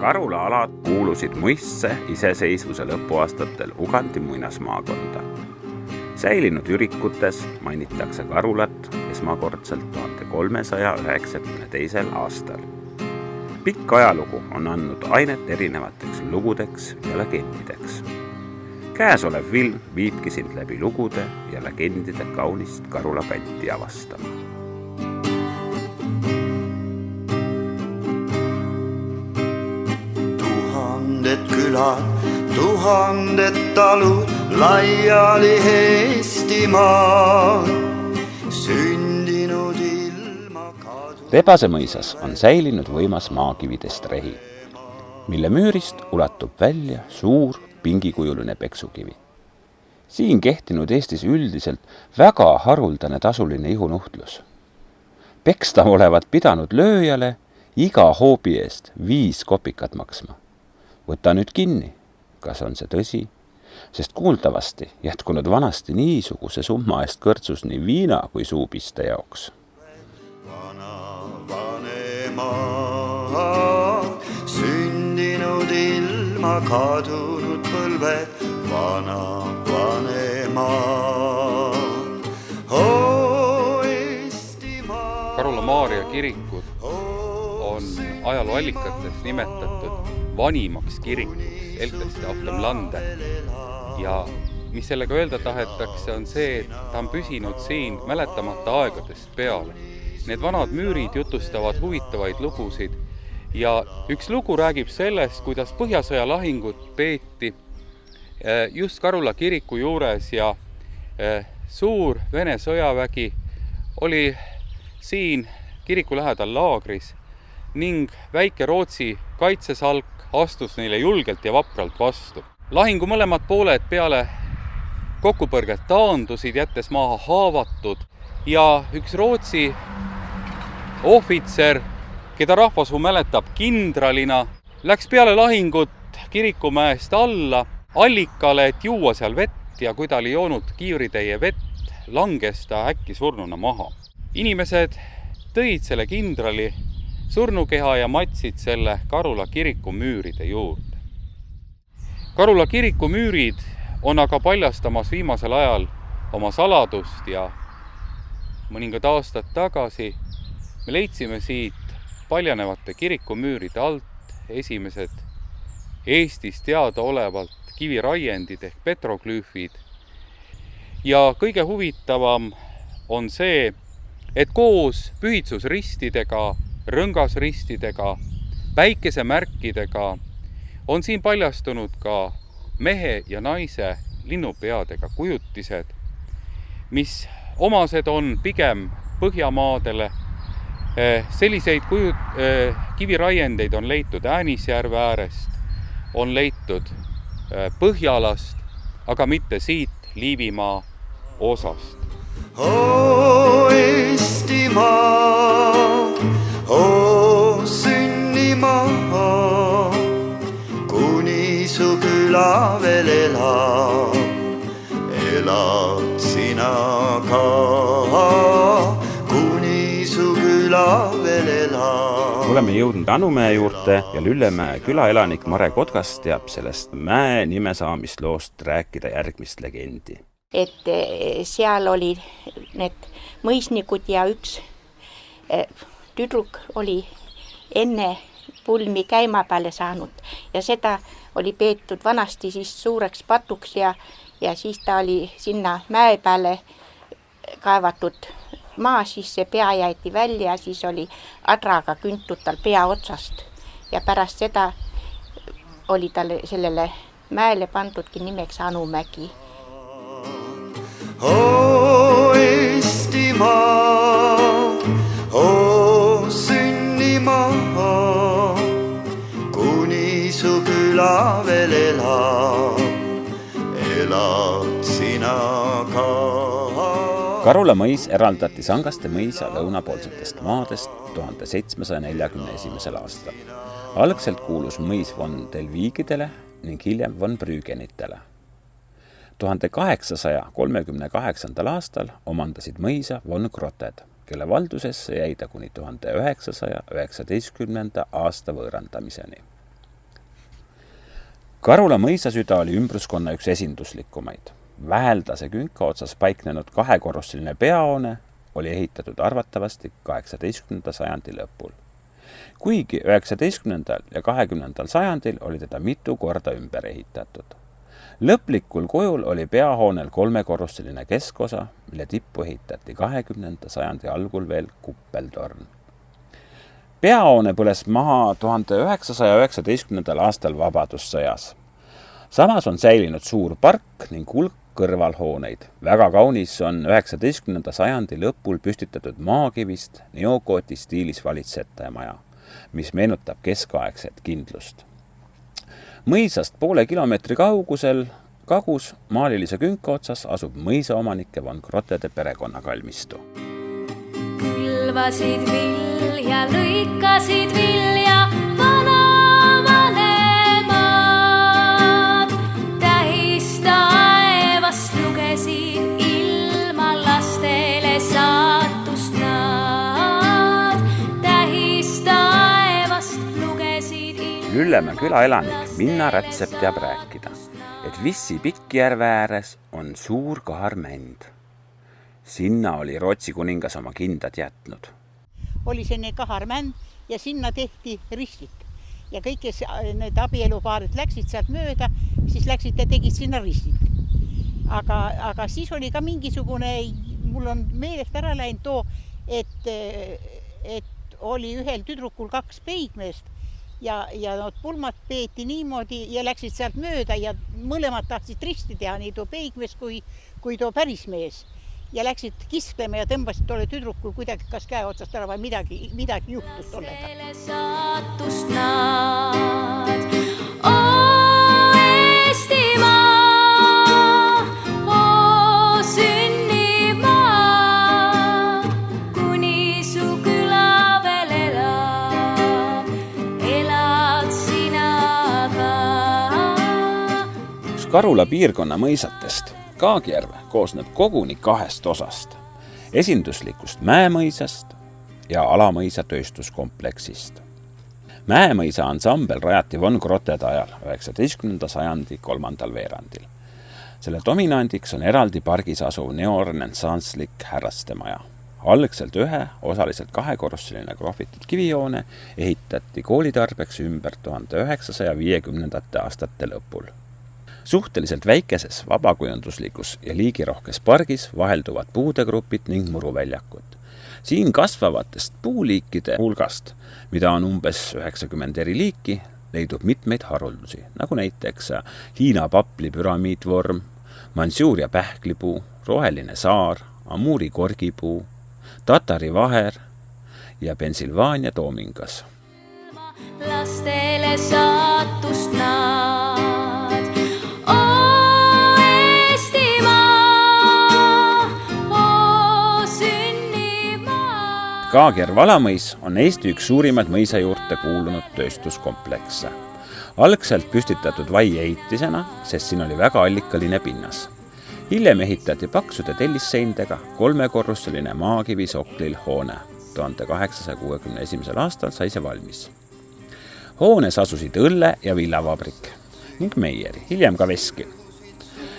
Karula alad kuulusid muistse iseseisvuse lõpuaastatel Ugandi muinasmaakonda. Säilinud ürikutes mainitakse Karulat esmakordselt 1392. aastal. Pikk ajalugu on andnud ainet erinevateks lugudeks ja legendideks. Käesolev film viibki sind läbi lugude ja legendide kaunist Karula kanti avastama. Tuhanded külad, tuhanded talud, laiali Eestimaal, sündinud ilma kadu. Rebase mõisas on säilinud võimas maakividest rehi, mille müürist ulatub välja suur pingikujuline peksukivi. Siin kehtinud Eestis üldiselt väga haruldane tasuline ihunuhtlus. Pekstav olevat pidanud lööjale iga hoobi eest 5 kopikat maksma. Võta nüüd kinni, kas on see tõsi, sest kuuldavasti jätkunud vanasti niisuguse summa eest kõrtsus nii viina kui suupiste jaoks. Vana vanema, sündinud ilma kadunud põlved, vana vanema, Eestimaa. Karula Maarja kirikud on ajalooallikates nimetatud vanimaks kirikuks Eltest ja Aftemlande. Ja mis sellega öelda tahetakse, on see, et ta on püsinud siin mäletamata aegadest peale. Need vanad müürid jutustavad huvitavaid lugusid ja üks lugu räägib sellest, kuidas Põhjasõja lahingut peeti just Karula kiriku juures ja suur Vene sõjavägi oli siin kiriku lähedal laagris ning väike Rootsi kaitsesalk astus neile julgelt ja vapralt vastu. Lahingu mõlemad pooled peale kokkupõrget taandusid, jättes maha haavatud ja üks Rootsi ohvitser, keda rahvasuu mäletab kindralina, läks peale lahingut kirikumäest alla allikale, et juua seal vett ja kui ta oli joonud kiivritäie vett, langes ta äkki surnuna maha. Inimesed tõid selle kindrali surnukeha ja matsid selle Karula kiriku müüride juurde. Karula kiriku müürid on aga paljastamas viimasel ajal oma saladust ja mõningad aastad tagasi me leidsime siit paljanevate kirikumüüride alt esimesed Eestis teada olevalt kiviraiendid ehk petroglüüfid. Ja kõige huvitavam on see, et koos pühitsusristidega, rõngasristidega, päikesemärkidega on siin paljastunud ka mehe ja naise linnupeadega kujutised, mis omased on pigem Põhjamaadele. Selliseid kiviraiendeid on leitud Äänisjärve äärest, on leitud Põhjalast, aga mitte siit Liivimaa osast. Eestimaa, sünnimaa, kuni su küla veel elab, elad sina ka, kuni su küla veel elab. Oleme jõudnud Anumäe juurde ja Lüllemäe külaelanik Mare Kotkas teab sellest mäe nimesaamist loost rääkida järgmist legendi. Et seal oli need mõisnikud ja üks tüdruk oli enne pulmi käima peale saanud ja seda oli peetud vanasti siis suureks patuks ja siis ta oli sinna mäe peale kaevatud maa, siis see pea jäeti välja ja siis oli adraga küntud tal pea otsast ja pärast seda oli talle sellele mäele pandudki nimeks Anumägi. Eestimaa, sünnimaa, kuni su küla veel elab, elad sina ka. Karula mõis eraldati Sangaste mõisa lõunapoolsetest maadest 1741. aastal. Algselt kuulus mõis von Delviigidele ning hiljem von Brügenitele. 1838. aastal omandasid mõisa von Grotted, kelle valdusesse jäi ta kuni 1919. aasta võõrandamiseni. Karula mõisasüda oli ümbruskonna üks esinduslikumaid. Väheldase künka otsas paiknenud kahekorruseline peahoone oli ehitatud arvatavasti 18. sajandi lõpul. Kuigi 19. ja 20. sajandil oli teda mitu korda ümber ehitatud. Lõplikul kujul oli peahoonel kolmekorruseline keskosa, mille tippu ehitati 20. sajandi algul veel kuppeltorn. Peahoone põles maha 1919. aastal Vabadussõjas. Samas on säilinud suur park ning hulk kõrvalhooneid. Väga kaunis on 19. sajandi lõpul püstitatud maakivist neogooti stiilis valitsetaja maja, mis meenutab keskaegset kindlust. Mõisast poole kilomeetri kaugusel kagus maalilise künka otsas asub mõisaomanike von Grottede perekonnakalmistu. Külvasid vilja, lõikasid vilja, vanavanemad. Tähistaevast lugesid ilma lastele saatust nad. Tähistaevast lugesid ilma... Lüllemäe külaelanik Minna Rätsep teab rääkida, et Vissi Pikkjärve ääres on suur kaharmänd. Sinna oli Rootsi kuningas oma kindad jätnud. Oli selline kaharmänd ja sinna tehti ristik. Ja kõik, kes need abielupaarid läksid sealt mööda, siis läksid ja tegid sinna ristik. Aga siis oli ka mingisugune, mul on meelest ära läinud too, et oli ühel tüdrukul 2 peigmeest ja need pulmad peeti niimoodi ja läksid sealt mööda ja mõlemad tahtsid risti teha, nii too peigmees kui too pärismees. Ja läksid kisklema ja tõmbasid tolle tüdrukul kuidagi kas käe otsast ära või midagi juhtus tollega. Saatust nad. Eestimaa, sünnimaa, kuni su küla veel elab, elad sina ka. Üks Karula piirkonna mõisatest, Kaagijärve, koosneb koguni 2 osast. Esinduslikust Mäemõisast ja Alamõisa tööstuskompleksist. Mäemõisa ansambel rajati von Grottede ajal 19. sajandi 3. veerandil. Selle dominandiks on eraldi pargis asuv neorenessansslik härrastemaja. Algselt osaliselt 2-korruseline krohvitud kivijoone ehitati koolitarbeks ümber 1950. aastate lõpul. Suhteliselt väikeses vabakujunduslikus ja liigirohkes pargis vahelduvad puudegrupid ning muruväljakud. Siin kasvavatest puuliikide hulgast, mida on umbes 90 eri liiki, leidub mitmeid haruldusi, nagu näiteks Hiina papli püramiidvorm, Mansuuria pähklipuu, roheline saar, Amuri korgipuu, Tatari vaher ja Pensilvaania toomingas. Lastele saatust nad. Kaagijärve Alamõis on Eesti üks suurimaid mõisa juurde kuulunud tööstuskomplekse. Algselt püstitatud vai ehitisena, sest siin oli väga allikaline pinnas. Hiljem ehitati paksude tellisseindega 3-korruseline maakivi soklil hoone. 1861. aastal sai see valmis. Hoones asusid õlle- ja villavabrik ning Meieri, hiljem ka Veski.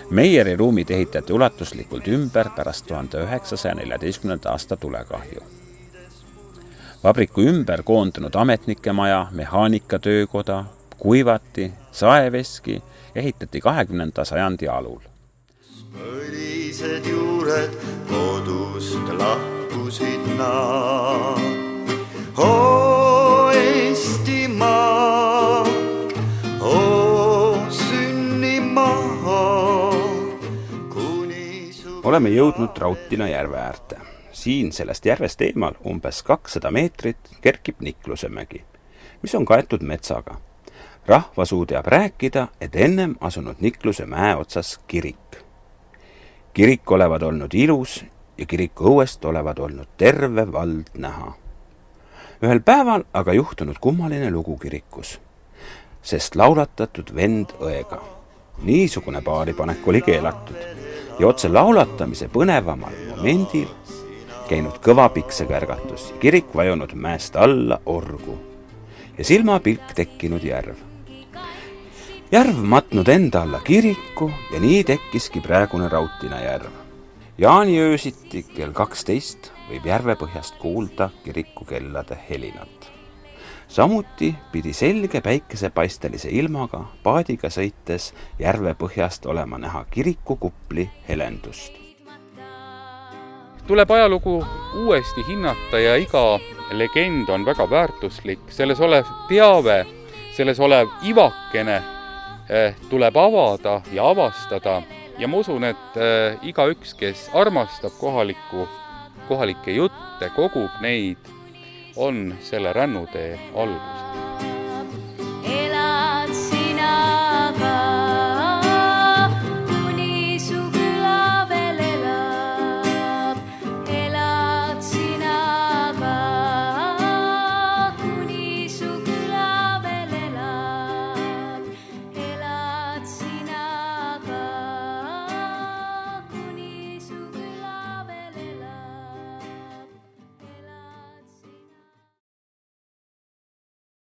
Meieri ruumid ehitati ulatuslikult ümber pärast 1914. aasta tulekahju. Vabriku ümber koondunud ametnike maja, mehaanikatöökoda, kuivati, saeveski ehitati 20. sajandi alul. Põlised juured kodust lahkusid nad. Oo Eestimaa, oo sünnimaa, kuni su... Oleme jõudnud Rautina järve äärte. Siin sellest järvest eemal umbes 200 meetrit kerkib Niklusemägi, mis on kaetud metsaga. Rahvasuu teab rääkida, et ennem asunud Nikluse mäe otsas kirik. Kirik olevat olnud ilus ja kiriku õuest olevat olnud terve vald näha. Ühel päeval aga juhtunud kummaline lugu kirikus, sest laulatatud vend õega. Niisugune paaripanek oli keelatud ja otse laulatamise põnevamal momendil käinud kõva piksekärgatus, kirik vajunud mäest alla orgu ja silmapilk tekkinud järv. järv matnud enda alla kiriku ja nii tekkiski praegune Rautina järv. Jaaniöösiti kell 12 võib järvepõhjast kuulda kirikukellade helinat. Samuti pidi selge päikesepaistelise ilmaga paadiga sõites järvepõhjast olema näha kirikukupli helendust. Tuleb ajalugu uuesti hinnata ja iga legend on väga väärtuslik. Selles olev teave, selles olev ivakene tuleb avada ja avastada ja ma usun, et igaüks, kes armastab kohalikke jutte, kogub neid, on selle rännutee algus.